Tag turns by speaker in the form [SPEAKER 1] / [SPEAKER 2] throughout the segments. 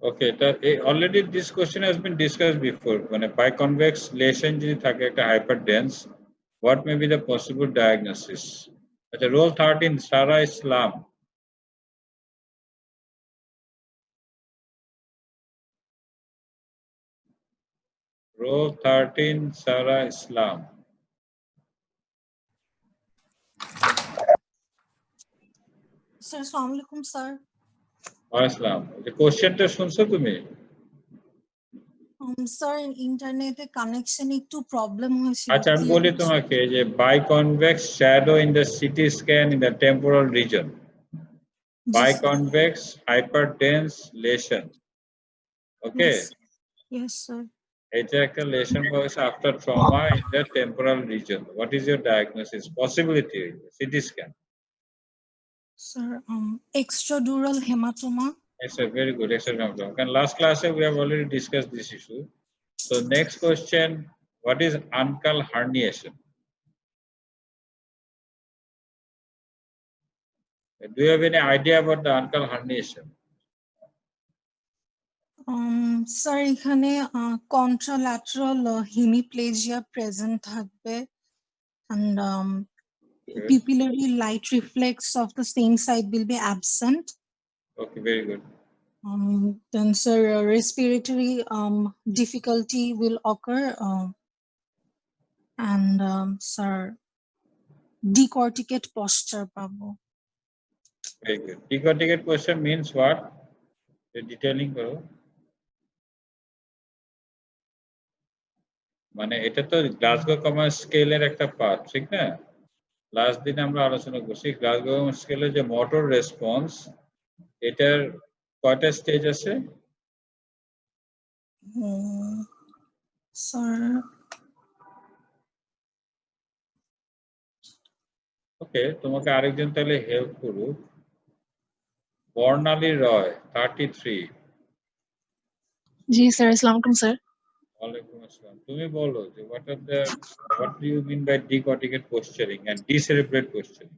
[SPEAKER 1] Okay, already this question has been discussed before. When a biconvex lesion jodi thake ekta hyperdense, what may be the possible diagnosis? Role 13, Sarah Islam. Role 13, Sarah Islam.
[SPEAKER 2] Sir, Assalamu alaikum, sir.
[SPEAKER 1] Islam. The question ta shunso tumi?
[SPEAKER 2] Sir, internet connection একটু problem হয়েছে।
[SPEAKER 1] আচ্ছা আমি বলি তোমাকে যে biconvex shadow in the CT scan in the temporal region. Biconvex hyperdense lesion. Okay.
[SPEAKER 2] Yes, sir.
[SPEAKER 1] It's a lesion after trauma in the temporal region. What is your diagnosis? Possibility CT scan.
[SPEAKER 2] Sir, extradural hematoma.
[SPEAKER 1] It's a very good extradural. And last class we have already discussed this issue. So next question, what is uncal herniation? Do you have any idea about the uncal herniation?
[SPEAKER 2] Sir, এখানে contralateral hemiplegia present থাকবে and pupillary light reflex of the same side will be absent.
[SPEAKER 1] Okay, very good.
[SPEAKER 2] Then, sir, respiratory difficulty will occur, and sir, decorticate posture পাবো।
[SPEAKER 1] Very good. Decorticate posture means what? The detailing করো। মানে এটা তো Glasgow কমা স্কেলের একটা part, ঠিক না? Last দিন আমরা আলোচনা করছি গ্লাসগো স্কেলের যে মোটর রেসপন্স এটার কয়টা স্টেজ আছে?
[SPEAKER 2] স্যার
[SPEAKER 1] ওকে, তোমাকে আরেকজন তাহলে হেল্প করুক। বর্ণালী রয় 33।
[SPEAKER 3] জি স্যার, আসসালামু আলাইকুম স্যার।
[SPEAKER 1] ওয়ালাইকুম আসসালাম। তুমি বলো যে what do you mean by decorticate posturing and decerebrate posturing?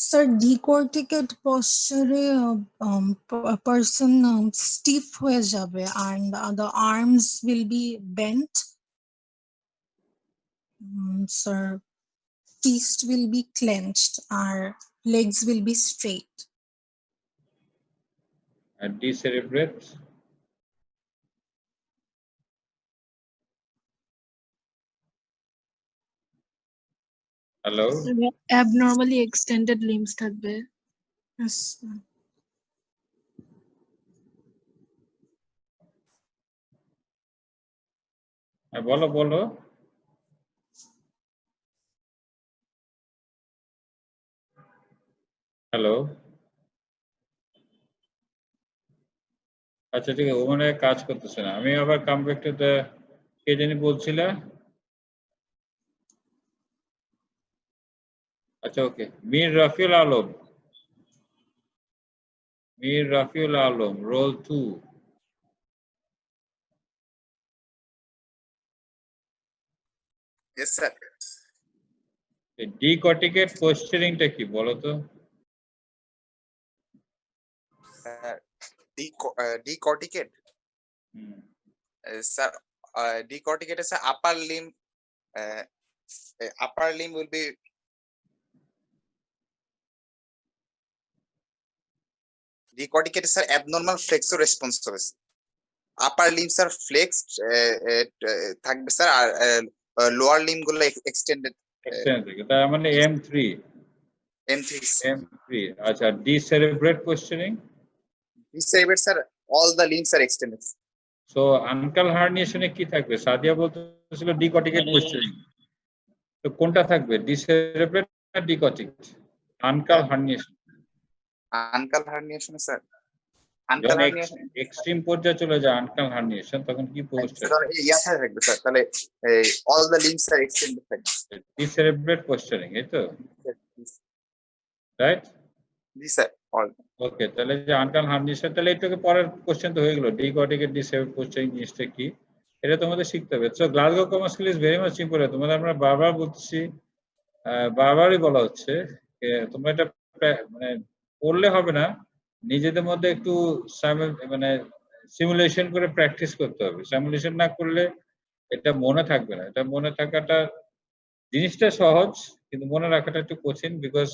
[SPEAKER 2] Sir, decorticate posture a person stiff হয়ে যাবে and the arms will be bent. Sir, fist will be clenched, our legs will be straight.
[SPEAKER 1] And decerebrate? Hello?
[SPEAKER 3] Abnormally extended limbs থাকবে।
[SPEAKER 2] Yes.
[SPEAKER 1] বলো। Hello. আচ্ছা ঠিক আছে, ও মনে হয় কাজ করতেছে না। আমি আবার কাম ব্যাক টু দ্য কে জানি বলছিলা? আচ্ছা okay, Mir Rafiul Alam, roll 2।
[SPEAKER 4] Yes sir.
[SPEAKER 1] Decorticate পোস্টারিংটা কি বলো তো?
[SPEAKER 4] Decorticate. Sir, decorticate is upper limb. Upper limb will be decorticate is abnormal flexor responses. Upper limbs are flexed. থাকবে স্যার আর lower limb গুলো extended.
[SPEAKER 1] তার মানে M3. আচ্ছা, decerebrate posturing?
[SPEAKER 4] Decerebrate sir, all the limbs are extended.
[SPEAKER 1] So ankle herniation এ কি থাকবে? সাদিয়া বলতেছিল ডিকর্টিকেট postering. তো কোনটা থাকবে, ডিসেরেব্রেট না decorticate? Uncal herniation.
[SPEAKER 4] Uncal herniation sir,
[SPEAKER 1] uncal herniation extreme পর্যায়ে চলে যায় আনকাল হার্নিয়েশন, তখন কি পোস্টার
[SPEAKER 4] ইয়াটা থাকবে স্যার, তাহলে all the limbs are extended থাকবে,
[SPEAKER 1] ডিসেরেব্রেট পোস্টারিং, এই তো রাইট?
[SPEAKER 4] জি স্যার অল।
[SPEAKER 1] ওকে, তাহলে যে আনকাল হার্নিয়েশন, তাহলে এটাকে পরের কোশ্চেন তো হয়ে গেল, ডিকর্টিকেট ডিসেরেব্রেট পোস্টারিং জিনিসটা কি। এটা তোমাদের শিখতে হবে। So Glasgow comma skill is very much important. তোমাদের আমরা বারবার বলছি, বারবারই বলা হচ্ছে তোমরা এটা মানে পড়লে হবে না, নিজেদের মধ্যে একটু মানে সিমুলেশন করে প্র্যাকটিস করতে হবে। সিমুলেশন না করলে এটা মনে থাকবে না। এটা মনে থাকাটা জিনিসটা সহজ, কিন্তু মনে রাখাটা একটু কঠিন, বিকজ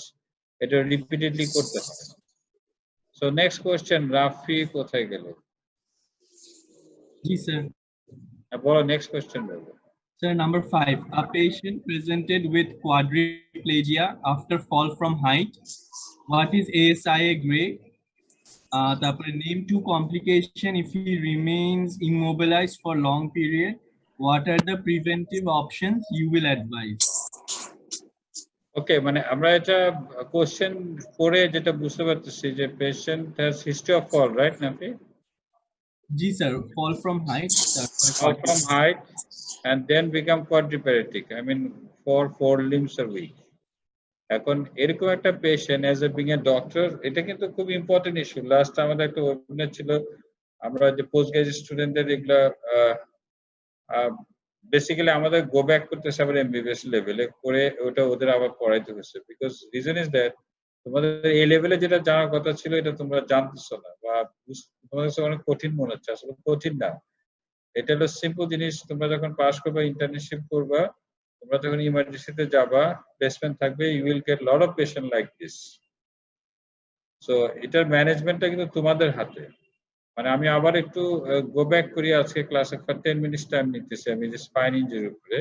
[SPEAKER 1] এটা রিপিটেডলি করতে হয়। সো নেক্সট কোয়েশ্চেন, রাফি কোথায় গেল?
[SPEAKER 5] জি স্যার।
[SPEAKER 1] বলো নেক্সট কোয়েশ্চেন বলো।
[SPEAKER 5] Sir, number 5, a patient presented with quadriplegia after fall from height. What is ASIA grade? তারপরে name 2 complication if he remains immobilized for long period. What are the preventive options you will advise?
[SPEAKER 1] Okay, মানে আমরা এটা question পড়ে যেটা বুঝতে পারতেছি যে patient has history of fall, right Nafi?
[SPEAKER 5] Ji sir, fall from height.
[SPEAKER 1] Fall from height and then become quadriplegic. I mean, four limbs are weak. এখন এরকম একটা patient as a being a doctor, এটা কিন্তু খুব ইম্পর্টেন্ট ইস্যু। লাস্ট আমাদের একটা webinar ছিল, আমরা যে পোস্ট গ্রাজুয়েট স্টুডেন্টদের এগুলা বেসিক্যালি আমাদের গো ব্যাক করতেছে আবার এমবিবিএস লেভেলে করে, ওটা ওদের আবার পড়াইতে হচ্ছে। বিকজ রিজন ইজ দ্যাট তোমাদের এই লেভেলে যেটা জানার কথা ছিল এটা তোমরা জানতেছো না, বা তোমাদের কাছে অনেক কঠিন মনে হচ্ছে। আসলে কঠিন না, এটা হলো সিম্পল জিনিস। তোমরা যখন পাস করবা, ইন্টার্নশিপ করবা, তোমরা যখন ইমার্জেন্সিতে যাবা, প্লেসমেন্ট থাকবে, you will get lot of patient like this. So এটার ম্যানেজমেন্টটা কিন্তু তোমাদের হাতে। মানে আমি আবার একটু গো ব্যাক করি, আজকে ক্লাসে 10 মিনিটস টাইম নিতেছি আমি যে স্পাইন ইনজুরির উপরে,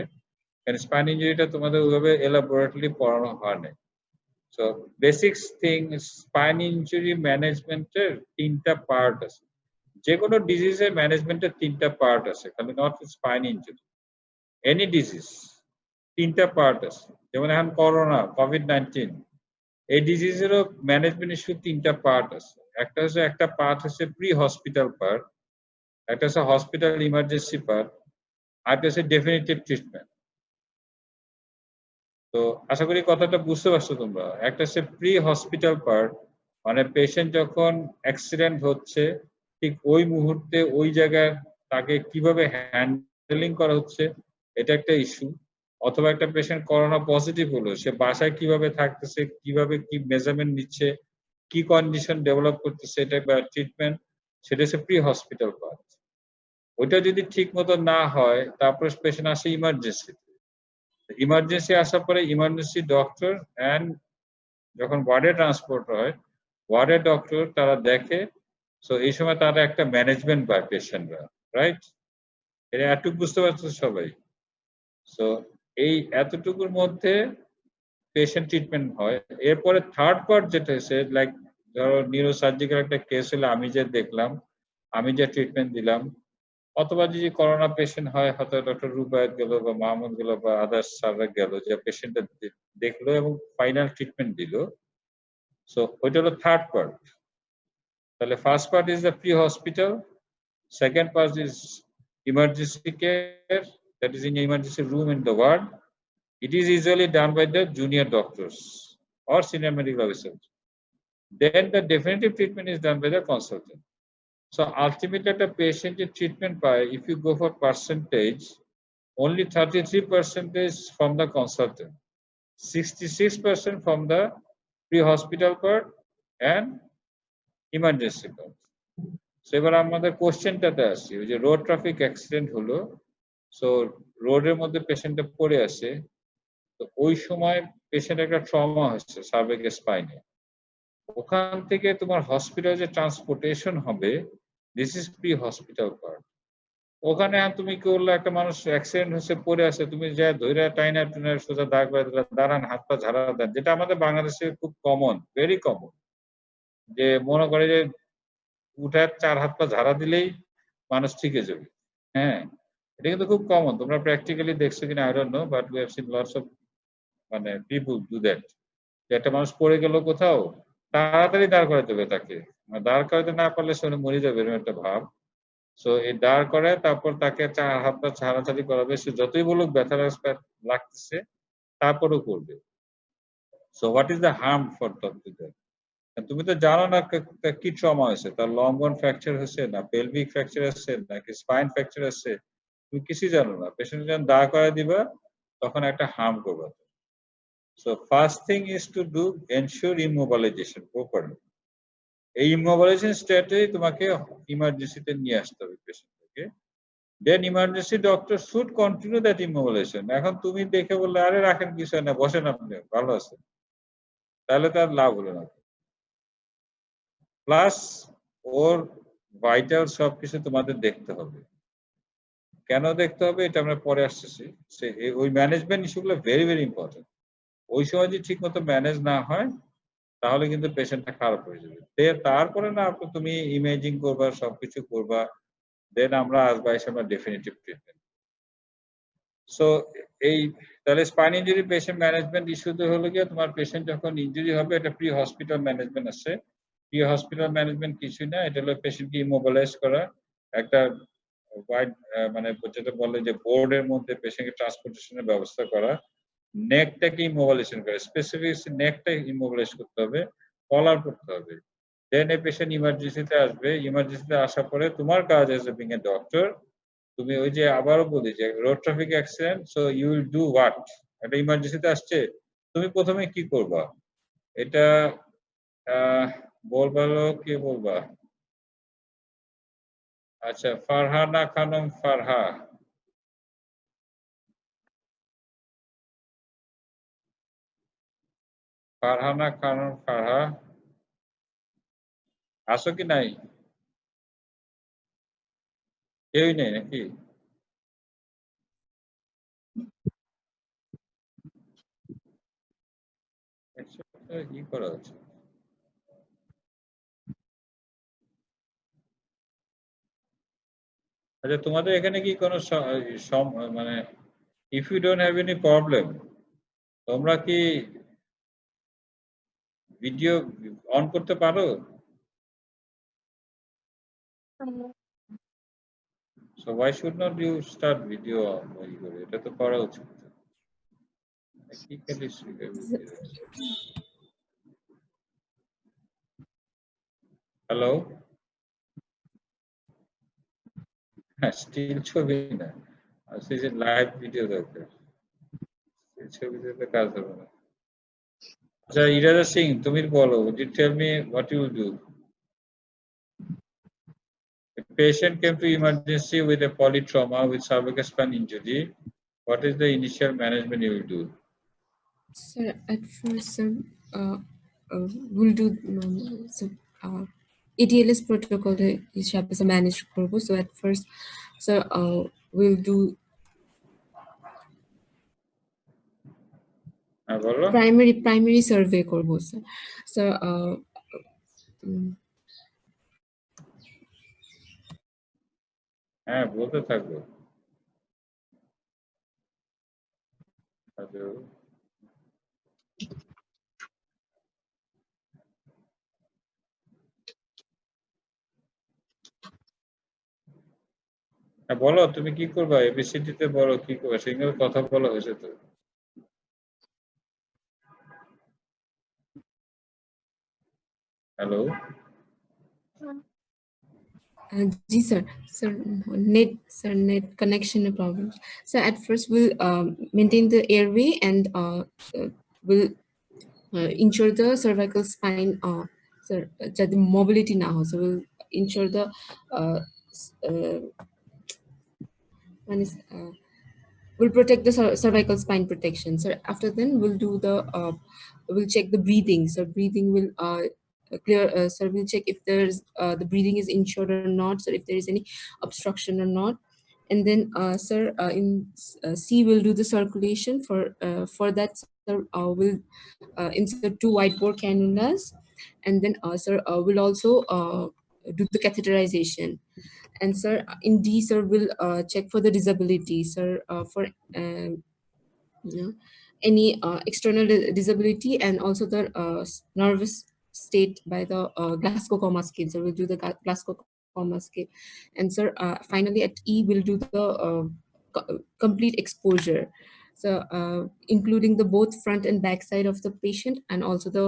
[SPEAKER 1] কারণ স্পাইন ইনজুরিটা তোমাদের ওইভাবে এলাবোরেটলি পড়ানো হয় না। So basics thing, spine injury ম্যানেজমেন্টের 3টা পার্ট আছে। যে কোনো ডিজিজের ম্যানেজমেন্টের 3টা পার্ট আছে, খালি not spine injury, any disease 3টা পার্ট আছে। যেমন এখন করোনা, কোভিড-19, এই ডিজিজেরও ম্যানেজমেন্ট ইস্যু 3টা পার্ট আছে। একটা পার্ট হচ্ছে প্রি হসপিটাল পার্ট, একটা হচ্ছে হসপিটাল ইমার্জেন্সি পার্ট, আর একটা হচ্ছে ডেফিনিটিভ ট্রিটমেন্ট। তো আশা করি কথাটা বুঝতে পারছো তোমরা। একটা হচ্ছে প্রি হসপিটাল পার্ট, মানে পেশেন্ট যখন অ্যাক্সিডেন্ট হচ্ছে ঠিক ওই মুহূর্তে ওই জায়গায় তাকে কিভাবে হ্যান্ডেলিং করা হচ্ছে, এটা একটা ইস্যু। অথবা একটা পেশেন্ট করোনা পজিটিভ হলো, সে বাসায় কিভাবে থাকতেছে, কিভাবে কি মেজারমেন্ট নিচ্ছে, কি কন্ডিশন ডেভেলপ করতেছে, এটা একটা ট্রিটমেন্ট, সেটা হচ্ছে প্রি হসপিটাল পার্ট। ওইটা যদি ঠিক মতো না হয়, তারপরে পেশেন্ট আসে ইমার্জেন্সিতে। ইমার্জেন্সি আসার পরে ইমার্জেন্সি ডক্টর অ্যান্ড যখন ওয়ার্ডে ট্রান্সপোর্ট হয়, ওয়ার্ডের ডক্টর তারা দেখে। সো এই সময় তারা একটা ম্যানেজমেন্ট পায় পেশেন্টরা, রাইট? এটা এতটুকু বুঝতে পারছো সবাই? সো এই এতটুকুর মধ্যে পেশেন্ট ট্রিটমেন্ট হয়। এরপরে থার্ড পার্ট যেটা হচ্ছে, লাইক ধরো নিউরোসার্জিক্যাল একটা কেস হলে আমি যে দেখলাম, আমি যে ট্রিটমেন্ট দিলাম, অথবা যদি করোনা পেশেন্ট হয়, হয়তো ডক্টর রুবায়েত গেল বা মাহমুদ গেল বা আদার্স স্যাররা গেল, যে পেশেন্টটা দেখলো এবং ফাইনাল ট্রিটমেন্ট দিল। সো ওইটা হলো থার্ড পার্ট। তাহলে first part is the pre hospital, second part is emergency care, that is in emergency room in the ward. It is usually done by the junior doctors or senior medical officers. Then the definitive treatment is done by the consultant. So ultimately the patient treatment by, if you go for percentage, only 33% is from the consultant, 66% from the pre-hospital part and emergency part. So এবার আমাদের কোশ্চেনটাতে আসি, ওই যে road traffic accident হলো, so রোডের মধ্যে পেশেন্টটা পড়ে আসে, তো ওই সময় পেশেন্ট একটা ট্রমা হচ্ছে সার্ভিক স্পাইনে, ওখান থেকে তোমার হসপিটাল যে ট্রান্সপোর্টেশন হবে, this is pre hospital part. ওখানে তুমি কি করলে, একটা মানুষ অ্যাক্সিডেন্ট হচ্ছে পড়ে আসে, তুমি যা ধরে টাইনা টুনা সোজা দাগ করে দিলে, দাঁড়ান, হাত পা ঝাড়া দেন, যেটা আমাদের বাংলাদেশে খুব কমন, ভেরি কমন, যে মনে করে যে উঠে 4 হাত পা ঝাড়া দিলেই মানুষ ঠিক হয়ে যাবে। হ্যাঁ, এটা কিন্তু খুব কমন, তোমরা প্র্যাকটিক্যালি দেখছো কিনা I don't know, but we have seen lots of মানে পিপল ডু দ্যাট। যে একটা মানুষ পড়ে গেল কোথাও, তাড়াতাড়ি দাঁড় করাতে হবে তাকে, দাঁড় করাতে না পারলে সে মরে যাবে এরকম একটা ভাব। সো এই দাঁড় করে তারপর তাকে 4 হাত পা ছাড়াছাড়ি করাবে, সে যতই বলুক ব্যথা লাগতেছে তারপরেও করবে। So what is the harm for that? তুমি তো জানো না কি ট্রমা হয়েছে, তার লং বোন ফ্র্যাকচার হয়েছে না পেলভিক ফ্র্যাকচার হচ্ছে নাকি স্পাইন ফ্র্যাকচার হচ্ছে, তুমি কিছুই জানো না, পেশেন্ট যখন দাঁড় করে দিবা তখন একটা হার্ম করবা। So first thing is to do ensure immobilization properly. এই immobilization state তোমাকে ইমার্জেন্সিতে নিয়ে আসতে হবে পেশেন্টকে। Then emergency doctor should continue that immobilization. এখন তুমি দেখে বললে আরে রাখেন কিছু না, বসেন আপনি ভালো আছে, তাহলে তার লাভ হলো না। প্লাস ওর ভাইটাল সবকিছু তোমাদের দেখতে হবে। কেন দেখতে হবে এটা আমরা পরে আসতেছি। ওই ম্যানেজমেন্ট ইস্যুগুলো ভেরি ভেরি ইম্পর্টেন্ট। ওই সময় যদি ঠিক মতো ম্যানেজ না হয় তাহলে কিন্তু পেশেন্টটা খারাপ হয়ে যাবে। তারপরে না তুমি ইমেজিং করবা, সবকিছু করবা, দেন আমরা আসবো এসে আমরা ডেফিনিটিভ ট্রিটমেন্ট। সো এই তাহলে স্পাইন ইনজুরি পেশেন্ট ম্যানেজমেন্ট ইস্যুতে হলো গিয়ে তোমার পেশেন্ট যখন ইনজুরি হবে এটা প্রি হসপিটাল ম্যানেজমেন্ট আছে। প্রি হসপিটাল ম্যানেজমেন্ট কিছুই না, এটা হলো পেশেন্টকে ইমোবিলাইজ করা, একটা ওয়াইড মানে যেটা বলে যে বোর্ডের মধ্যে পেশেন্টকে ট্রান্সপোর্টেশনের ব্যবস্থা করা, নেকটাকে ইমোবিলাইজেশন করা, স্পেসিফিক নেকটা ইমোবিলাইজ করতে হবে, কলার করতে হবে। দেন এই পেশেন্ট ইমার্জেন্সিতে আসবে, ইমার্জেন্সিতে আসার পরে তোমার কাজ as a being a doctor, তুমি ওই যে আবারও বলি যে road traffic accident, so you will do what, একটা ইমার্জেন্সিতে আসছে তুমি প্রথমে কি করবা, এটা বলবা, কে বলবা? আচ্ছা, ফারহানা খানম ফারহা। ফারহানা খানম ফারহা আসো কি নাই? কেউই নেই নাকি? কি করা হচ্ছে? আচ্ছা, তোমাদের এখানে কি কোনো মানে if you don't have any problem, তোমরা কি ভিডিও অন করতে পারো? So why should not you start video on? এটা তো করা উচিত। হ্যালো, হ্যাঁ, স্টিল ছবি না, আসলে যে লাইভ ভিডিও দরকার, স্টিল ছবিতে তো কাজ হবে না। আচ্ছা, ইরাজা সিং, তুমি বলো, you tell me what you will do. A patient came to emergency with a polytrauma with cervical spine injury. What is the initial management you will do?
[SPEAKER 6] Sir, at first, sir, we'll do so, ATLS protocol হিসাবে manage করবো. So at first, sir, we'll do
[SPEAKER 1] বলো।
[SPEAKER 6] primary survey করবো, sir. Sir,
[SPEAKER 1] হ্যাঁ, বলতে থাকবো। Hello, হ্যাঁ বলো, তুমি কি করবা? এবিসিডি তে বলো কি করবা, সিঙ্গেল কথা বলা হয়েছে তো। Hello,
[SPEAKER 6] Ji sir, net connection problems. So at first we'll maintain the airway and we'll ensure the cervical spine, sir, the mobility now. So we'll ensure the one is we'll protect the cervical spine protection. So after then we'll do the we'll check the breathing. So breathing will clear. So we'll check if there's the breathing is insured or not. So if there is any obstruction or not. And then, sir, in C we'll do the circulation. For that, sir, we'll insert 2 wide bore cannulas, and then, sir, we'll also do the catheterization. And sir, in D, sir, we'll check for the disability, sir, for any external disability, and also the nervous state by the Glasgow Coma scale. So we'll do the Glasgow Coma scale. And sir, finally at E, we'll do the complete exposure. So including the both front and back side of the patient, and also the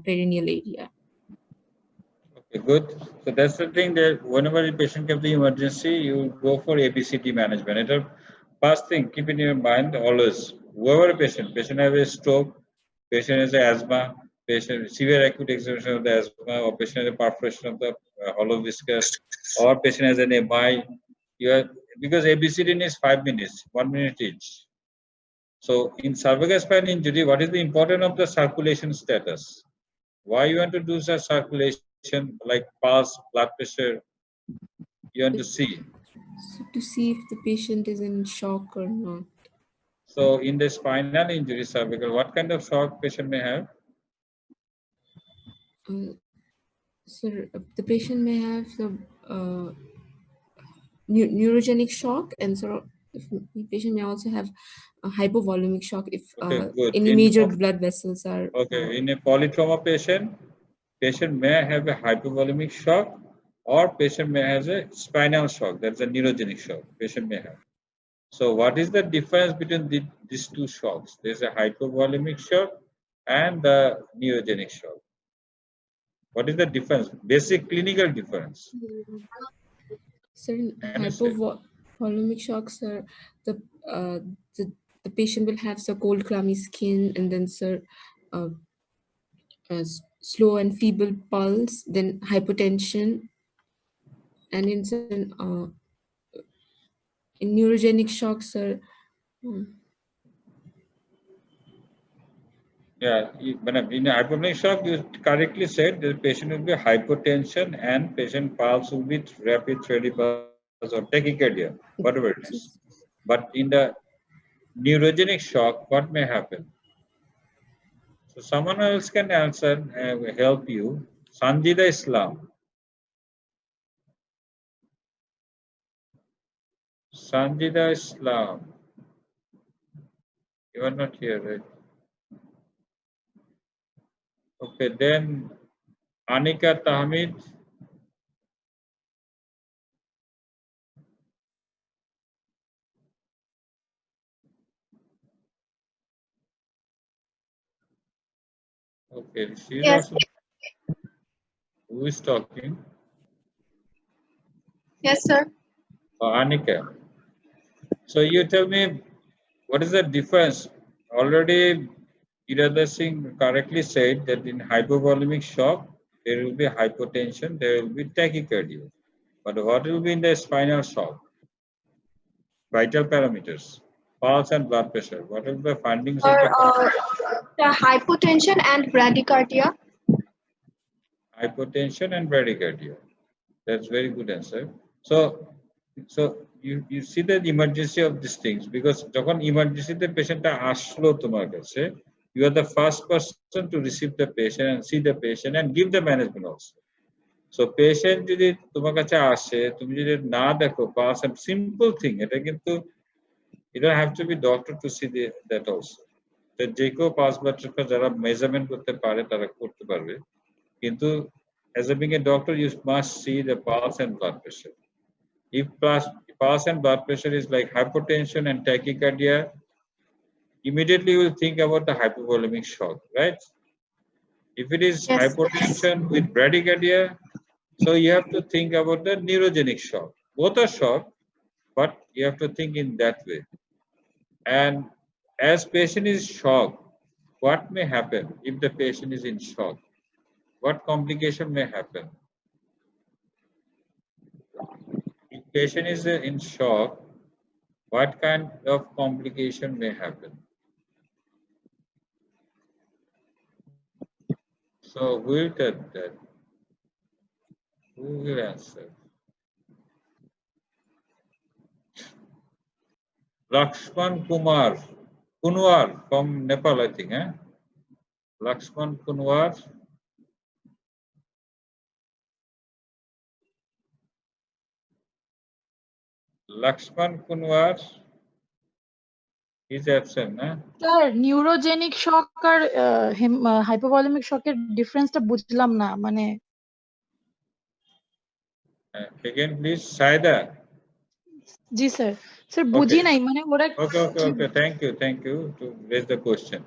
[SPEAKER 6] perineal area.
[SPEAKER 1] Good. So that's the thing that whenever a patient comes to emergency, you go for ABCD management. It's a first thing, keep in your mind always. Whoever a patient has a stroke, patient has asthma, patient severe acute exacerbation of the asthma, or patient has a perforation of the hollow viscous, or patient has an MI. You are, because ABCD needs 5 minutes, 1 minute each. So in cervical spine injury, what is the importance of the circulation status? Why you want to do the circulation like pulse, blood pressure? You want to see.
[SPEAKER 6] So to see if the patient is in shock or not.
[SPEAKER 1] So in the spinal injury cervical, what kind of shock patient may have?
[SPEAKER 6] So the patient may have the neurogenic shock, and so the patient may also have a hypovolemic shock if
[SPEAKER 1] Okay, good.
[SPEAKER 6] any major blood vessels are.
[SPEAKER 1] Okay, in a polytrauma patient may have a hypovolemic shock, or patient may have a spinal shock. That's a neurogenic shock patient may have. So what is the difference between these two shocks? There's a hypovolemic shock and the neurogenic shock. What is the difference? Basic clinical difference.
[SPEAKER 6] Certain hypovolemic shocks are the patient will have the cold clammy skin, and then slow and feeble pulse, then hypotension, and in neurogenic shocks are
[SPEAKER 1] Yeah, in a hypopneic shock, you correctly said the patient will be hypotension and patient pulse will be rapid thrombosis or tachycardia, whatever it is. But in the neurogenic shock, what may happen? So someone else can answer, help you. Sanjida Islam. Sanjida Islam. You are not here, right? Okay, then Anika Tahmid. Okay, she's
[SPEAKER 7] Yes.
[SPEAKER 1] also. Who is talking?
[SPEAKER 7] Yes, sir.
[SPEAKER 1] Anika. So you tell me, what is the difference? Already, Irada Singh correctly said that in hypovolemic shock, there will be hypotension, there will be tachycardia. But what will be in the spinal shock? Vital parameters, pulse and blood pressure. What will be the findings of
[SPEAKER 7] The hypotension and bradycardia.
[SPEAKER 1] hypotension and bradycardia? That's very good answer. So you see the emergency of these things, because যখন emergency the patient আসলো তোমার কাছে, you are the first person to receive the patient and see the patient and give the management also. So patient যদি তোমার কাছে আসে, তুমি যদি না দেখো pass a simple thing, এটা কিন্তু you don't have to be doctor to see that also. যে কেউ পাস ব্লাড প্রেশার যারা মেজারমেন্ট করতে পারে তারা করতে পারবে, কিন্তু as a being a doctor you must see the pulse and blood pressure. If pulse and blood pressure is like hypotension and tachycardia, immediately you will think about the hypovolemic shock, right? If it is
[SPEAKER 7] Yes.
[SPEAKER 1] hypotension with bradycardia, so you have to think about the neurogenic shock. Both are shock, but you have to think in that way. And as patient is shocked, what may happen if the patient is in shock? What complication may happen? If patient is in shock, what kind of complication may happen? So who will tell that? Who will answer? Lakshman Kunwar from Nepal, I think, eh? Lakshman Kunwar. Lakshman Kunwar is absent, eh?
[SPEAKER 8] Sir neurogenic shock আর hypovolemic শকের ডিফারেন্সটা বুঝলাম না, মানে
[SPEAKER 1] Again, please, Saida.
[SPEAKER 8] জি sir sir বুঝি নাই, মানে ওরা
[SPEAKER 1] Okay. Thank you to raise the question.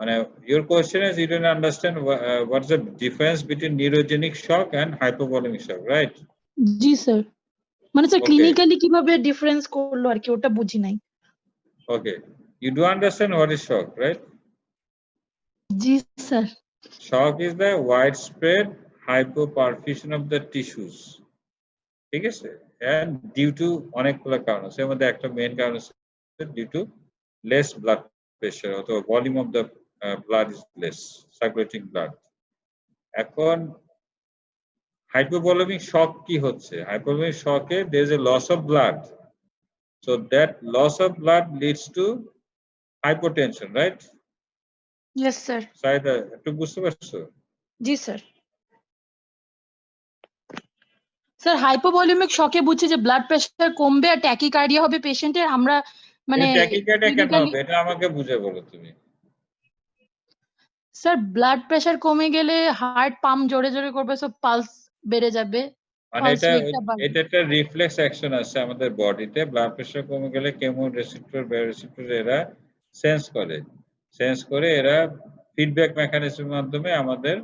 [SPEAKER 1] Your question is you don't understand what's the difference between neurogenic shock and hypovolemic shock, right?
[SPEAKER 8] G sir মানে স্যার
[SPEAKER 1] Okay.
[SPEAKER 8] ক্লিনিক্যালি কিভাবে difference করলো আর কি ওটা বুঝি নাই
[SPEAKER 1] Okay. You do understand what is shock, right?
[SPEAKER 8] G sir
[SPEAKER 1] Shock is the widespread hypoperfusion of the tissues. ঠিক আছে? And due to অনেকগুলো কারণ আছে এর মধ্যে একটা মেইন কারণ আছে due to less blood pressure অথবা volume of the blood is less, circulating blood. এখন hypovolemic shock কি হচ্ছে? Hypovolemic shock A there is a loss of blood. So that loss of blood leads to hypotension, right?
[SPEAKER 8] Yes sir
[SPEAKER 1] Saida একটু বুঝতে পারছো?
[SPEAKER 8] জি sir sir হাইপোভলিউমিক শকে বুঝছি যে blood pressure কমবে আর tachycardia হবে পেশেন্টের আমরা মানে
[SPEAKER 1] ট্যাকিকার্ডিয়া কেন
[SPEAKER 8] clinically-
[SPEAKER 1] হবে? এটা আমাকে বুঝে বলো তুমি।
[SPEAKER 8] স্যার ব্লাড প্রেশার কমে গেলে হার্ট পাম্প জোরে জোরে করবে সো পালস বেড়ে যাবে
[SPEAKER 1] মানে
[SPEAKER 8] pulse rate-টা বাড়বে।
[SPEAKER 1] এটা একটা রিফ্লেক্স অ্যাকশন আছে আমাদের বডিতে ব্লাড প্রেশার কমে গেলে কেমো রিসেপ্টর বায়োরিসেপ্টর এরা সেন্স করে এরা ফিডব্যাক মেকানিজমের মাধ্যমে আমাদের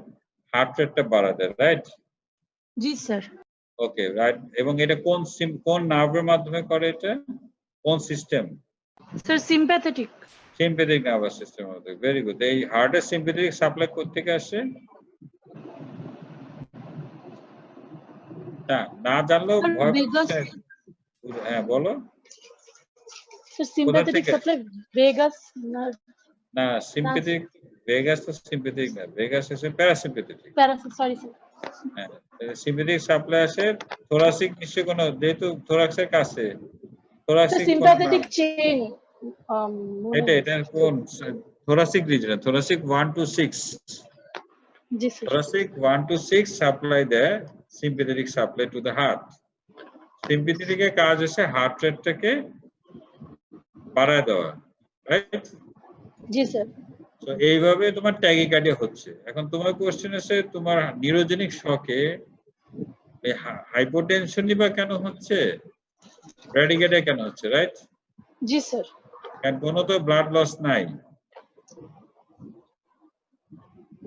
[SPEAKER 1] হার্ট রেটটা বাড়ায় দেয়, রাইট?
[SPEAKER 8] জি স্যার
[SPEAKER 1] ওকে, রাইট। এবং এটা কোন নার্ভের মাধ্যমে করে এটা? কোন system?
[SPEAKER 8] Sir sympathetic
[SPEAKER 1] sympathetic nervous system মধ্যে। Very good. এই হার্টের সিম্প্যাথেটিক সাপ্লাই কোথা থেকে আসে? না জানলেও
[SPEAKER 8] স্যার
[SPEAKER 1] ভয়
[SPEAKER 8] ভেগাস
[SPEAKER 1] পাচ্ছে। হ্যাঁ বলো।
[SPEAKER 8] স্যার সিম্প্যাথেটিক
[SPEAKER 1] থেকে?
[SPEAKER 8] সাপ্লাই ভেগাস না
[SPEAKER 1] না সিম্প্যাথেটিক ভেগাস তো সিম্প্যাথেটিক না, ভেগাস হচ্ছে প্যারাসিম্প্যাথেটিক।
[SPEAKER 8] সরি স্যার
[SPEAKER 1] হ্যাঁ, সিম্প্যাথেটিক সাপ্লাই আসে থোরাসিক নিশ্চয় কোনো, যেহেতু থোরাক্সের কাছে থোরাসিক
[SPEAKER 8] সিম্প্যাথেটিক চেইন
[SPEAKER 1] এটা কোন thoracic reason? Thoracic 1 to 6,
[SPEAKER 8] G sir
[SPEAKER 1] thoracic 1 to 6 supply the sympathetic supply to the heart. Sympathetic এর কাজ হচ্ছে হার্ট রেটটাকে বাড়ায় দেওয়া, রাইট?
[SPEAKER 8] জি স্যার
[SPEAKER 1] তো এইভাবে তোমার ট্যাকিকার্ডিয়া হচ্ছে। এখন তোমার কোশ্চেন আছে তোমার নিউরোজেনিক শকে হাইপোটেনশনই বা কেন হচ্ছে, ব্র্যাডিকার্ডিয়া কেন হচ্ছে, রাইট?
[SPEAKER 8] জি স্যার
[SPEAKER 1] কারণ কোনো তো ব্লাড লস নাই।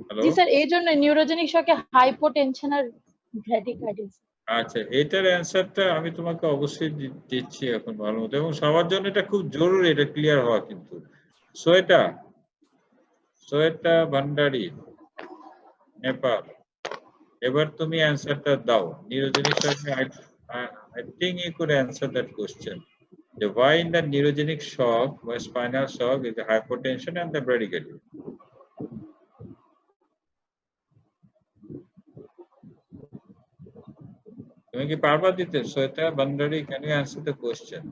[SPEAKER 1] হ্যালো,
[SPEAKER 8] জি স্যার এই জন্য নিউরোজেনিক শকে হাইপোটেনশন আর ব্র্যাডিকার্ডিয়া
[SPEAKER 1] আচ্ছা, এটার অ্যান্সারটা আমি তোমাকে অবশ্যই দিচ্ছি এখন ভালো মতো, এবং সবার জন্য এটা খুব জরুরি, এটা ক্লিয়ার হওয়া। কিন্তু সোয়েটা ভান্ডারি, নেপাল, এবার তুমি অ্যান্সারটা দাও। নিউরোজেনিক শকে I think you could answer that question. The why in the neurogenic shock or spinal shock is the hypotension and the bradycardia. তুমি কি পারবা দিতে? সোয়েটা ভান্ডারি, can you answer the question?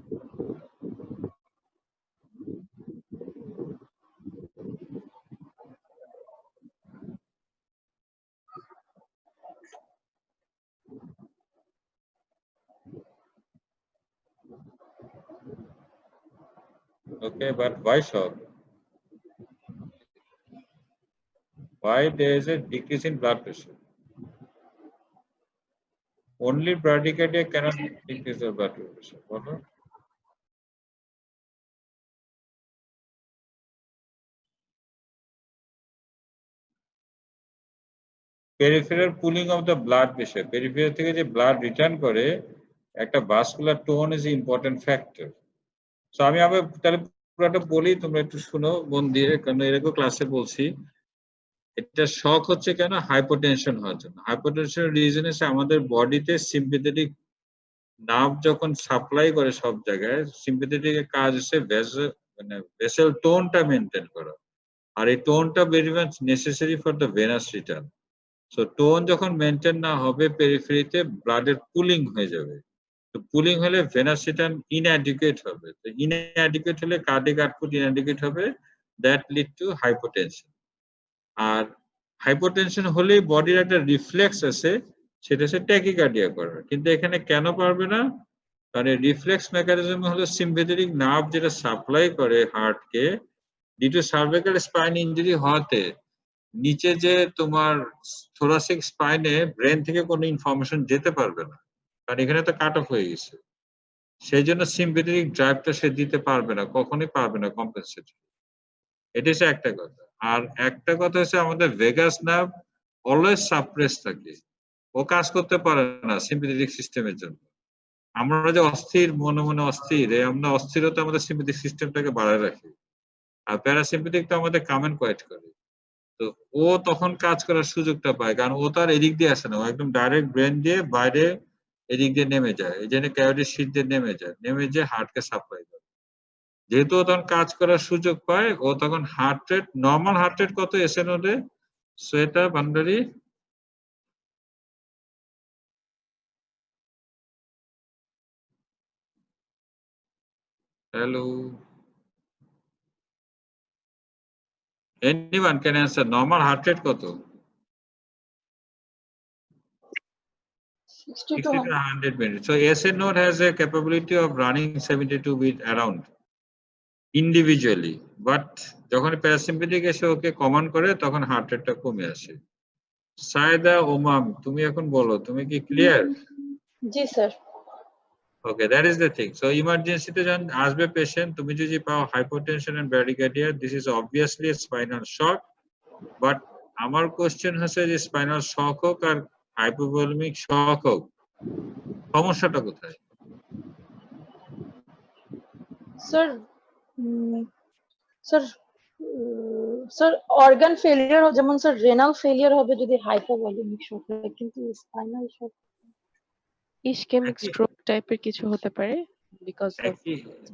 [SPEAKER 1] Okay, but why shock? Why there is a decrease in blood pressure? Only bradycardia cannot decrease the blood pressure. Bolo? Peripheral pooling of the blood pressure. Peripheral থেকে যে blood return করে, একটা vascular tone is an important factor. So আমি আবার তাহলে পুরোটা বলি, তোমরা একটু শুনো মন দিয়ে, কারণ এরকম ক্লাসে বলছি। এটা শক হচ্ছে কেন? হাইপোটেনশন হওয়ার জন্য। হাইপোটেনশন রিজন হচ্ছে আমাদের বডিতে সিম্প্যাথেটিক নার্ভ যখন সাপ্লাই করে সব জায়গায়, সিম্প্যাথেটিক এর কাজ হচ্ছে ভেসেল টোনটা মেনটেন করা, আর এই টোনটা very much necessary for the venous return. So tone যখন মেনটেন না হবে, পেরিফেরিতে ব্লাডের পুলিং হয়ে যাবে। তো পুলিং হলে ভেনাস রিটার্ন ইনঅ্যাডিকুয়েট হবে। তো ইনঅ্যাডিকুয়েট হলে কার্ডিয়াক আউটপুট ইনঅ্যাডিকুয়েট হবে, দ্যাট লিড টু হাইপোটেনশন। আর হাইপোটেনশন হলেই বডির একটা রিফ্লেক্স আছে, সেটা হচ্ছে ট্যাকিকার্ডিয়া করার। কিন্তু এখানে কেন পারবে না? কারণ রিফ্লেক্স মেকানিজম হলো সিম্প্যাথেটিক নার্ভ যেটা সাপ্লাই করে হার্টকে, due to cervical spine injury হওয়াতে নিচে যে তোমার থোরাসিক স্পাইনে ব্রেন থেকে কোনো ইনফরমেশন যেতে পারবে না, কারণ এখানে তো কাট অফ হয়ে গেছে। সেই জন্য সিম্প্যাথেটিক ড্রাইভটা সে দিতে পারবে না, কখনোই পারবে না কম্পেনসেট। এটা হচ্ছে একটা কথা। আর একটা কথা হচ্ছে আমাদের ভেগাস নার্ভ অলওয়েজ সাপ্রেস থাকে, ও কাজ করতে পারে না সিম্প্যাথেটিক সিস্টেমের জন্য। আমরা যে অস্থির, মনে মনে অস্থির, আমরা অস্থিরতা আমাদের সিম্প্যাথেটিক সিস্টেমটাকে বাড়ায় রাখি, আর প্যারাসিম্প্যাথিক তো আমাদের কাম এন্ড কোয়াইট করে। তো ও তখন কাজ করার সুযোগটা পায়, কারণ ও তার এদিক দিয়ে আসে না, ও একদম ডাইরেক্ট ব্রেন দিয়ে বাইরে এদিক দিয়ে নেমে যায়, এই জন্য ক্যাভিটি শীট দিয়ে নেমে যায়, নেমে যে হার্টকে সাপ্লাই করে। যেহেতু ও তখন কাজ করার সুযোগ পায়, ও তখন heart rate, normal heart rate কত এসএনও রে Sweta Bhandari? Hello, anyone can answer, normal heart rate কত? 60 to 100 minutes. So SN node has a capability of running 72 beat around individually, but যখন প্যারাসিম্প্যাথিক এসে ওকে কমান্ড করে তখন হার্ট রেটটা কমে আসে। সায়েদা ওমাম, তুমি এখন বলো, তুমি কি clear?
[SPEAKER 8] G sir.
[SPEAKER 1] Okay, that is the thing. So emergency তে যখন আসবে পেশেন্ট, তুমি যদি পাও hypotension and bradycardia, this is obviously a spinal shock, but আমার কোশ্চেন হচ্ছে যে স্পাইনাল শক হোক আর হাইপোভলিমিক শক হোক, সমস্যাটা কোথায়?
[SPEAKER 8] Sir sir sir organ failure, যেমন স্যার রেনাল ফেলিয়ার হবে যদি হাইপোভলিউমিক শক হয়, কিন্তু স্পাইনাল শক
[SPEAKER 9] ইসকেমিক স্ট্রোক টাইপের কিছু হতে পারে বিকজ অফ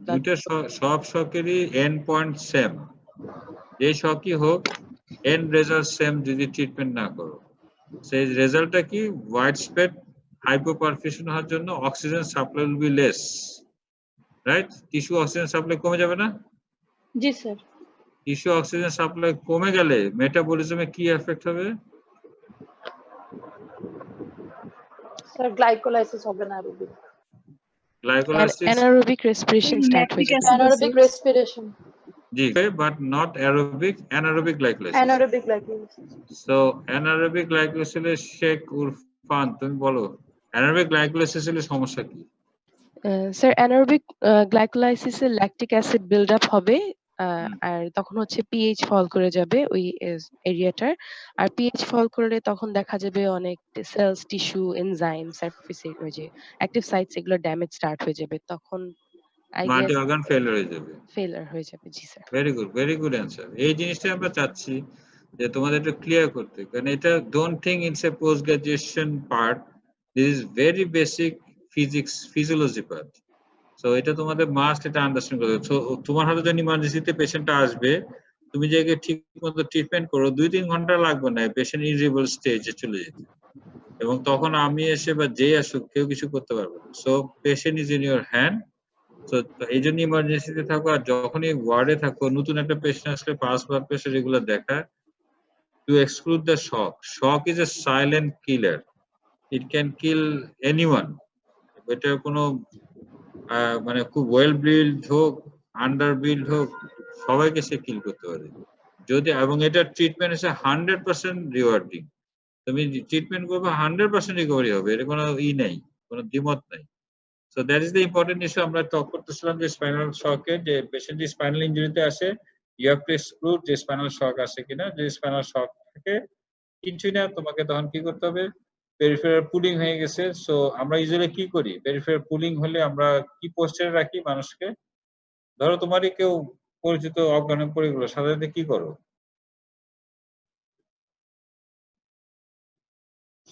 [SPEAKER 1] দুইটা সব শকেরই এন্ড পয়েন্ট সেম, যে শকই হোক এন্ড রেজাল্ট সেম যদি ট্রিটমেন্ট না করো। সেই রেজাল্টটা কি, ওয়াইড স্প্রেড হাইপোপারফিউশন হওয়ার জন্য oxygen supply will be less, right? Tissue oxygen supply কমে যাবে না?
[SPEAKER 8] জি স্যার।
[SPEAKER 1] টিস্যু অক্সিজেন সাপ্লাই কমে গেলে মেটাবলিজমে কি এফেক্ট হবে?
[SPEAKER 8] স্যার গ্লাইকোলাইসিস হবে না,
[SPEAKER 1] গ্লাইকোলাইসিস,
[SPEAKER 9] অ্যানারোবিক রেসপিরেশন স্টার্ট হয়ে যাবে।
[SPEAKER 8] Anaerobic respiration.
[SPEAKER 1] জি, but not anaerobic glycolysis.
[SPEAKER 8] Anaerobic glycolysis.
[SPEAKER 1] So anaerobic glycolysis Sheikh Urfan, তুমি বলো anaerobic glycolysis এর সমস্যা কি?
[SPEAKER 9] স্যার অ্যানারোবিক গ্লাইকোলাইসিসে ল্যাকটিক অ্যাসিড বিল্ড আপ হবে, আর তখন হচ্ছে পিএইচ ফল করে যাবে ওই এরিয়াটার, আর পিএইচ ফল করলে তখন দেখা যাবে অনেক সেলস, টিস্যু, এনজাইম, সারফেস ওই যে অ্যাক্টিভ সাইটস এগুলো ড্যামেজ স্টার্ট হয়ে যাবে, তখন
[SPEAKER 1] মাল্টি অর্গান ফেলিয়ার হয়ে যাবে।
[SPEAKER 9] ফেলিয়ার হয়ে যাবে। জি স্যার।
[SPEAKER 1] Very good answer. এই জিনিসটা আমরা চাচ্ছি যে তোমাদের একটু ক্লিয়ার করতে, কারণ এটা don't think it's a post graduation part, this is very basic physics physiology part. So এটা তোমাদের মাস্ট এটা আন্ডারস্ট্যান্ড করতে হবে। সো তোমার হাতে যখন ইমার্জেন্সিতে পেশেন্টটা আসবে, তুমি যে ঠিক মতো ট্রিটমেন্ট করো, 2-3 ঘন্টা লাগবে না পেশেন্ট ইনরিভেবল স্টেজে চলে যেতে, এবং তখন আমি এসে বা যে আসুক কেউ কিছু করতে পারবে না। So patient is in your hand. তো এই জন্য ইমার্জেন্সিতে থাকো, আর যখনই ওয়ার্ডে থাকো, নতুন একটা পেশেন্ট আসলে পাস ব্লাড প্রেশার এগুলো দেখা, two exclude the shock. Shock is a silent killer, it can kill anyone. এটা কোনো মানে খুব ওয়েল বিল্ড হোক, আন্ডার বিল্ড হোক, সবাইকে সে কিল করতে পারে যদি, এবং এটা ট্রিটমেন্ট হচ্ছে 100% রিওয়ার্ডিং। তুমি ট্রিটমেন্ট করবে 100% রিকভারি হবে, এটা কোনো নেই, কোনো দ্বিমত নাই। So that is the important issue আমরা টক করতেছিলাম যে স্পাইনাল শকে, যে পেশেন্ট স্পাইনাল ইনজুরিতে আসে, ইউ হ্যাভ টু এক্সক্লুড যে স্পাইনাল শক আছে কিনা। যে স্পাইনাল শক থেকে কিছুই না, তোমাকে তখন কি করতে হবে, পেরিফেরাল পুলিং হয়ে গেছে। সো আমরা ইউজুয়ালি কি করি, পেরিফেরাল পুলিং হলে আমরা কি পোস্টারে রাখি মানুষকে? ধরো তোমারই কেউ পরিচিত অজ্ঞান পড়ে গেলো, সাধারণত কি করো?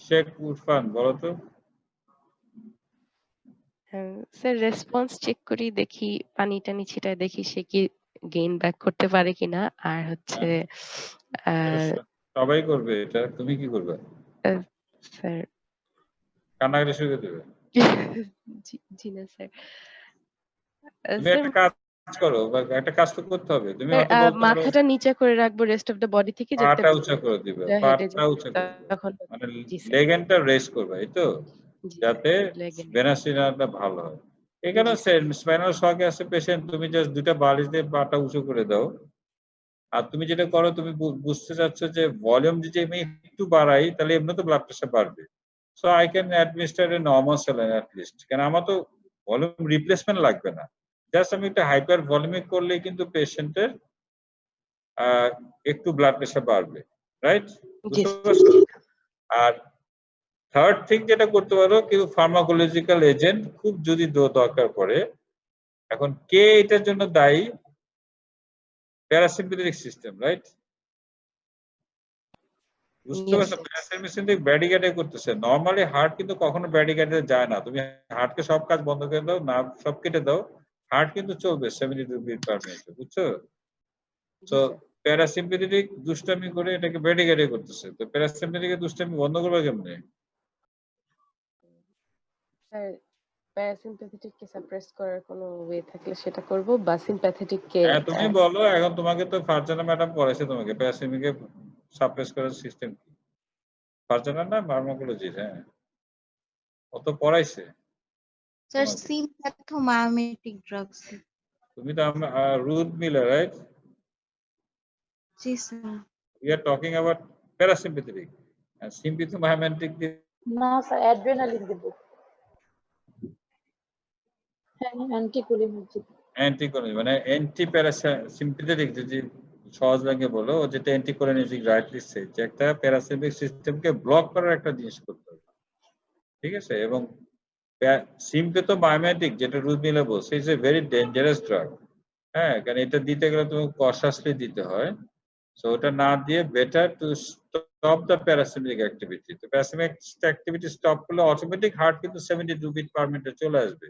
[SPEAKER 1] শেখ উরফান বলো তো।
[SPEAKER 9] স্যার রেসপন্স চেক করি, দেখি পানি টানি ছিটায়, দেখি সে কি গেইন ব্যাক করতে পারে কিনা, আর হচ্ছে
[SPEAKER 1] সবাই করবে এটা, তুমি কি করবে?
[SPEAKER 9] স্যার
[SPEAKER 1] কান্নাকাটি শুরু করে দেবে?
[SPEAKER 9] জি না স্যার।
[SPEAKER 1] তুমি একটা কাজ করো, বা একটা কাজ তো করতে হবে, তুমি
[SPEAKER 9] মাথাটা নিচে করে রাখবো, রেস্ট অফ দ্য বডি থেকে
[SPEAKER 1] পাটা উঁচা করে দিবে, পাটা উঁচা করে তখন মানে লেগেনটা রেস্ট করবে, এই তো, যাতে ভেনাসিনাটা ভালো হয়। এখানে স্পাইনাল শকে আছে পেশেন্ট, তুমি জাস্ট দুটো বালিশ দিয়ে পাটা উঁচু করে দাও। আর তুমি যেটা করো, তুমি বুঝতে চাচ্ছ যে ভলিউম যদি আমি একটু বাড়াই তাহলে এমনি তো ব্লাড প্রেশার বাড়বে। So I can administer A normal saline at least, কারণ আমার তো ভলিউম রিপ্লেসমেন্ট লাগবে না, জাস্ট আমি একটা হাইপার ভলিউমিক করলেই কিন্তু পেশেন্টের একটু ব্লাড প্রেশার বাড়বে, রাইট?
[SPEAKER 9] জি
[SPEAKER 1] বুঝতে পারছো? আর থার্ড থিং যেটা করতে পারো, কিন্তু ফার্মাকোলজিক্যাল এজেন্ট খুব যদি দরকার পড়ে, এখন কে এটার জন্য দায়ী? প্যারাসিম্পথেটিক সিস্টেম, রাইট? বুঝতে
[SPEAKER 9] Yes.
[SPEAKER 1] পারছো? প্যারাসিম্পথেটিক ব্যারিকেডে করতেছে। নরমালি হার্ট কিন্তু কখনো ব্যারিকেডে যায় না। তুমি হার্টকে সব কাজ বন্ধ করে দাও, নার্ভ সব কেটে দাও, হার্ট কিন্তু চলবে 72 বিট পার মিনিটে, বুঝছো? তো প্যারাসিম্পথেটিক দুষ্টামি করে এটাকে ব্যারিকেডে করতেছে। তো প্যারাসিম্পথেটিক দুষ্টামি বন্ধ করবে কেমনে?
[SPEAKER 9] স্যার প্যারাসিম্প্যাথেটিক কে সাপ্রেস করার কোনো ওয়ে থাকলে সেটা করব, বা সিম্প্যাথেটিক কে
[SPEAKER 1] হ্যাঁ, তুমি বলো। এখন তোমাকে তো ফারজানা ম্যাডাম পড়াইছে তোমাকে প্যারাসিম্পথেটিকে সাপ্রেস করার সিস্টেম কি? ফারজানা না ফার্মাকোলজি? হ্যাঁ, ও তো পড়াইছে।
[SPEAKER 10] Sir,
[SPEAKER 1] তোমাকে।
[SPEAKER 10] sympathomimetic drugs.
[SPEAKER 1] তুমি তো Ruth Miller, right?
[SPEAKER 10] Yes, sir.
[SPEAKER 1] We are talking about parasympathetic and sympathomimetic.
[SPEAKER 8] না স্যার অ্যাড্রেনালিন দেব। হ্যাঁ অ্যান্টিকোলিনার্জিক।
[SPEAKER 1] অ্যান্টিকোলিন মানে অ্যান্টি প্যারাসিম্পথেটিক, যদি সহজ ভাবে বলো, যেটা অ্যান্টিকোলিনার্জিক রাইটলি সে, যে একটা প্যারাসিম্পথেটিক সিস্টেমকে ব্লক করার একটা জিনিস করতে হবে, ঠিক আছে? এবং সিম্পথোমাইমেটিক যেটা রুথ মিলার বলছে, it's a very dangerous drug. হ্যাঁ, কারণ এটা দিতে গেলে তুমি কশাসলি দিতে হয়। সো ওটা না দিয়ে better to stop the parasympathetic activity. তো প্যারাসিম্পথেটিক অ্যাক্টিভিটি স্টপ করলে অটোমেটিক হার্ট কিন্তু 72 বিট পার মিনিটে চলে আসবে।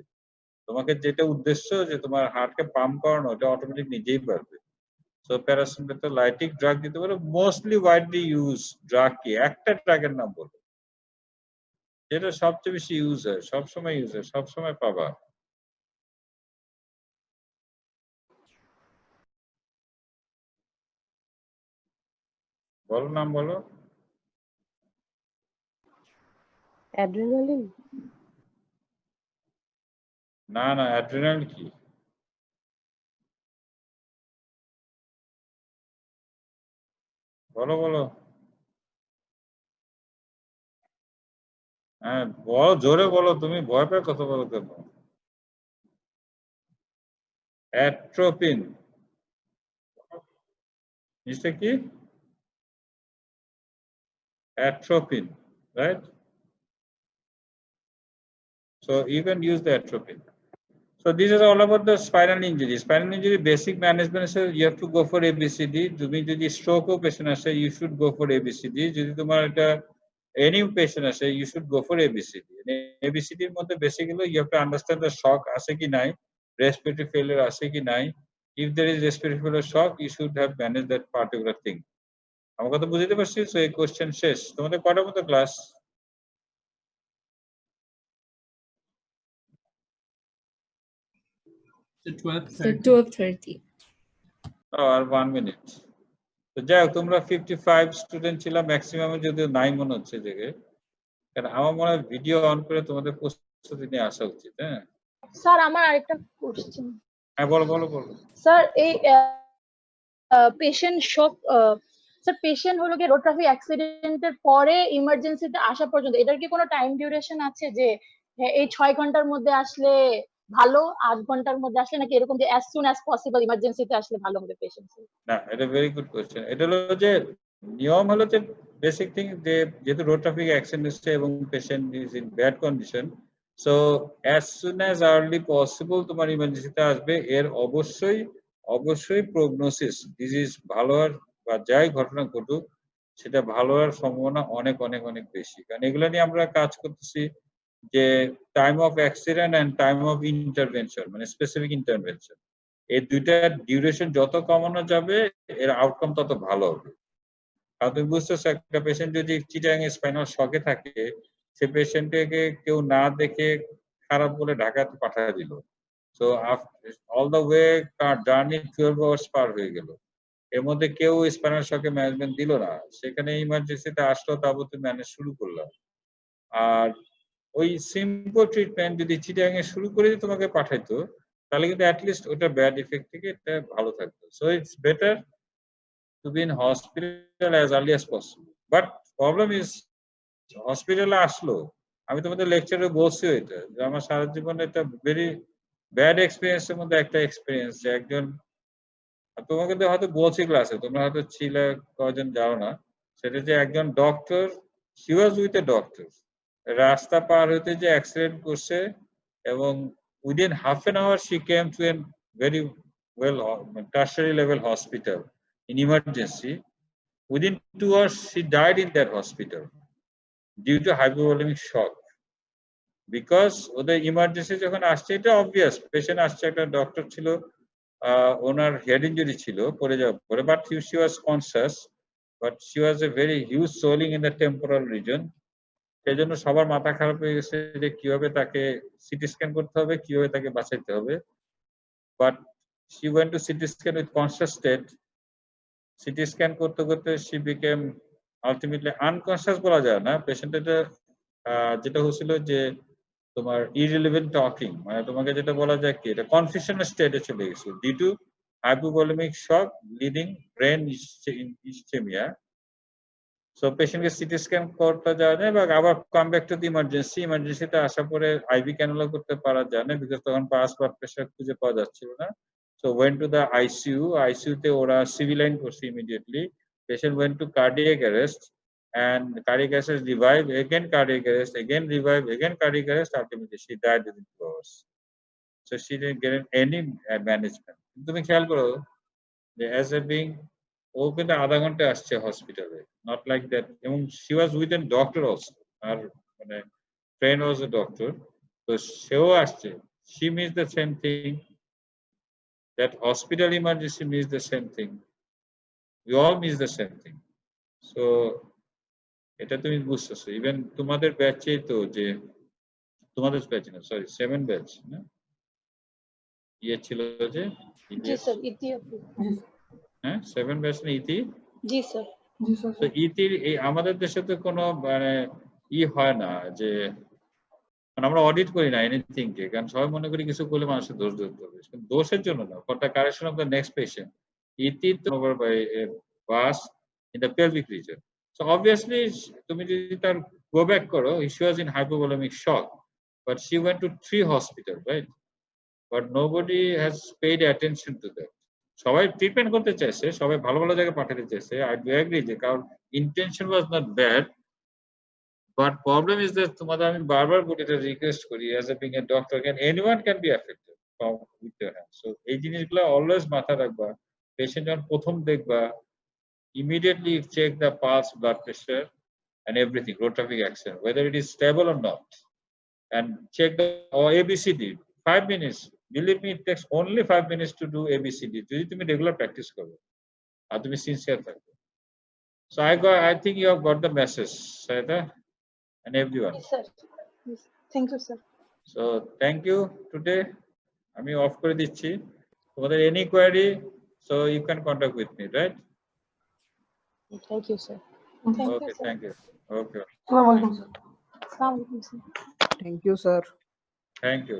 [SPEAKER 1] তোমাকে যেটা উদ্দেশ্য যে তোমার হার্টকে পাম্প করানো, ওটা অটোমেটিক নিজেই পারবে। সো প্যারাসিম্পথোলাইটিক ড্রাগ দিতে পারো। মোস্টলি ওয়াইডলি ইউজ ড্রাগ কি? একটা ড্রাগের নাম বলো যেটা সবচেয়ে বেশি ইউজ হয়, সবসময় ইউজ হয়, সবসময় পাবা। বলো নাম বলো।
[SPEAKER 9] অ্যাড্রেনালিন।
[SPEAKER 1] না না, অ্যাড্রিনাল কি? বলো বলো। হ্যাঁ বলো, জোরে বলো। তুমি ভয় পেয়ে কথা বলো কেন? অ্যাট্রোপিন। জিনিসটা কি? Atropine, right? So you can use the atropine. So this is all about the spinal injury. Spinal injury basic management is you have to go for ABCD. তুমি যদি stroke patient আসে, you should go for ABCD. যদি তোমার এটা any patient আসে, you should go for ABCD. ABCD এর মধ্যে basically you have to understand the shock আছে কি নাই, respiratory failure আছে কি নাই. If there is respiratory failure shock, you should have managed that particular thing. আমার কথা বুঝতে পারছি? So এই question শেষ। তোমাদের কটার মতো ক্লাস?
[SPEAKER 5] So 12:30.
[SPEAKER 6] So 12:30.
[SPEAKER 1] Oh, আর 1 মিনিট। তো যাই হোক, তোমরা 55 স্টুডেন্ট ছিল, ম্যাক্সিমামে যদিও নাই মনে হচ্ছে দেখে। কারণ আমার মনে হয় ভিডিও অন করে তোমাদের প্রস্তুতি নিয়ে আসা উচিত। হ্যাঁ
[SPEAKER 8] স্যার আমার আরেকটা কোশ্চেন।
[SPEAKER 1] হ্যাঁ বলো বলো বলো।
[SPEAKER 8] স্যার এই পেশেন্ট শক, স্যার পেশেন্ট হলো কি রোড ট্রাফিক অ্যাক্সিডেন্টের পরে ইমার্জেন্সিতে আসা পর্যন্ত এটার কি কোনো টাইম ডিউরেশন আছে, যে এই 6 ঘন্টার মধ্যে আসলে ভালো, 8 ঘন্টার মধ্যে আসলে, নাকি এরকম যে অ্যাজ সুন অ্যাজ পসিবল ইমার্জেন্সিতে আসলে ভালো হবে পেশেন্ট?
[SPEAKER 1] না, এটা ভেরি গুড কোশ্চেন। এটা হলো যে নিয়ম হলো যে বেসিক থিং, যে যেহেতু রোড ট্রাফিক অ্যাক্সিডেন্ট হচ্ছে এবং patient is in bad condition, so as soon as early possible তোমার ইমার্জেন্সিতে আসবে। এর অবশ্যই অবশ্যই প্রগনোসিস, ডিজিজ ভালো হওয়ার বা যাই ঘটনা ঘটুক, সেটা ভালো হওয়ার সম্ভাবনা অনেক অনেক অনেক বেশি। কারণ এগুলো নিয়ে আমরা কাজ করতেছি, যে time of accident and time of intervention, মানে স্পেসিফিক ইন্টারভেনশন, এই দুইটার ডিউরেশন যত কমানো যাবে এর আউটকাম তত ভালো হবে। আর তুমি বুঝতেছো, একটা পেশেন্ট যদি চিটাং স্পাইনাল শকে থাকে, সে পেশেন্টকে কেউ না দেখে খারাপ বলে ঢাকাতে পাঠিয়ে দিল। So all the way journey 12 hours per হয়ে গেল, এর মধ্যে কেউ স্পাইনাল শকে ম্যানেজমেন্ট দিল না, সেখানে ইমার্জেন্সিতে আসলো, তারপর তুমি ম্যানেজ শুরু করলাম। আর ওই সিম্পল ট্রিটমেন্ট যদি চিটাং এ শুরু করে তোমাকে পাঠাইতো, তাহলে কিন্তু অ্যাটলিস্ট ওটা ব্যাড ইফেক্ট থেকে এটা ভালো থাকতো। So it's better to be in hospital as early as possible. But problem is, হসপিটালে আসলো, আমি তোমাদের লেকচারে বলছি এটা, যে আমার সারা জীবনে এটা ভেরি ব্যাড এক্সপিরিয়েন্সের মধ্যে একটা এক্সপিরিয়েন্স, যে একজন আর তোমাকে তো হয়তো বলছি ক্লাসে, তোমরা হয়তো ছিলে কজন যাও না, সেটা যে একজন doctor, she was with a doctor, রাস্তা পার হইতে যে অ্যাক্সিডেন্ট করছে এবং within half an hour she came to a very well tertiary level hospital in emergency. Within 2 hours she died in that hospital due to hypovolemic shock. Because ওদের emergency যখন আসছে, এটা obvious, patient আসছে, একটা doctor ছিল, ওনার head injury ছিল পড়ে যাওয়ার পরে, but she was conscious, but she was a very huge swelling in the temporal region. সেই জন্য সবার মাথা খারাপ হয়ে গেছে যে কিভাবে তাকে সিটি স্ক্যান করতে হবে, কিভাবে তাকে বাঁচাইতে হবে। But she went to CT scan with conscious state. City scan করতে করতে she became ultimately unconscious বলা যায় না, পেশেন্টের যেটা হচ্ছিল যে তোমার irrelevant talking, মানে তোমাকে যেটা বলা যায় কি, এটা কনফিউশনাল স্টেটে চলে গেছে due to hypovolemic shock leading brain ischemia. So পেশেন্টকে সিটি স্ক্যান করতে যাওয়া যায়, বা আবার come back to the emergency, ইমার্জেন্সিতে আসার পরে আইভি ক্যানুলা করতে পারা যায় না, বিকজ তখন পাস ব্লাড প্রেশার খুঁজে পাওয়া যাচ্ছিল না। So went to the ICU, আইসিইউতে ওরা সিভিলাইন করছে immediately, patient went to cardiac arrest, and cardiac arrest revive, again cardiac arrest, again revive, again cardiac arrest, ultimately she died within 2 hours. So she didn't get any management. তুমি খেয়াল করো যে as a being, ও কিন্তু আধা ঘন্টা আসছে হসপিটালে, not like that, এবং she was with a doctor also, আর মানে friend was a doctor, তো সেও আসছে, she missed the same thing, that hospital emergency missed the same thing, we all miss the same thing. So এটা তুমি বুঝতেছো, even তোমাদের ব্যাচে তো, যে তোমাদের ব্যাচ না, সরি 7 ব্যাচ না, ইয়ে ছিল যে
[SPEAKER 8] জি স্যার, ইথিওপিয়া।
[SPEAKER 1] হ্যাঁ 7 ব্যাচ না ইতি,
[SPEAKER 8] জি স্যার।
[SPEAKER 1] তো ইতির এই আমাদের দেশে তো কোনো মানে হয় না, যে মানে আমরা অডিট করি না এনিথিং কে, কারণ সবাই মনে করি কিছু করলে মানুষের দোষ ধরতে হবে, দোষের জন্য না, for the correction of the next patient. ইতি তো over bypass in the pelvic region. So obviously, তুমি যদি তার go back করো, she was in hypovolemic shock, but she went to 3 hospitals, right? But nobody has paid attention to that. সবাই treatment করতে চাইছে, সবাই ভালো ভালো জায়গায় পাঠাতে চাইছে, I do agree যে কারণ intention was not bad, but problem is that তোমাদের আমি বারবার বলি, এটা রিকোয়েস্ট করি, as a being a doctor, anyone can be affected from with your hand. So এই জিনিসগুলো অলওয়েজ মাথায় রাখবা, পেশেন্ট যখন প্রথম দেখবা, immediately check the pulse, blood pressure, and everything, road traffic accident, whether it is stable or not, and check the ABCD. 5 minutes. Believe me, it takes only 5 minutes to do ABCD. যদি তুমি regular practice করো আর তুমি sincere থাকো। So I think you have got the message, Saida, and everyone.
[SPEAKER 8] Yes, sir. Yes. Thank you, sir.
[SPEAKER 1] So thank you today. আমি of করে দিচ্ছি। তোমাদের any query, so you can contact with me, right?
[SPEAKER 8] Thank you, sir.
[SPEAKER 1] Okay, thank you. Okay.
[SPEAKER 8] Assalamu alaikum, sir.
[SPEAKER 11] Thank you, sir.
[SPEAKER 1] Thank you.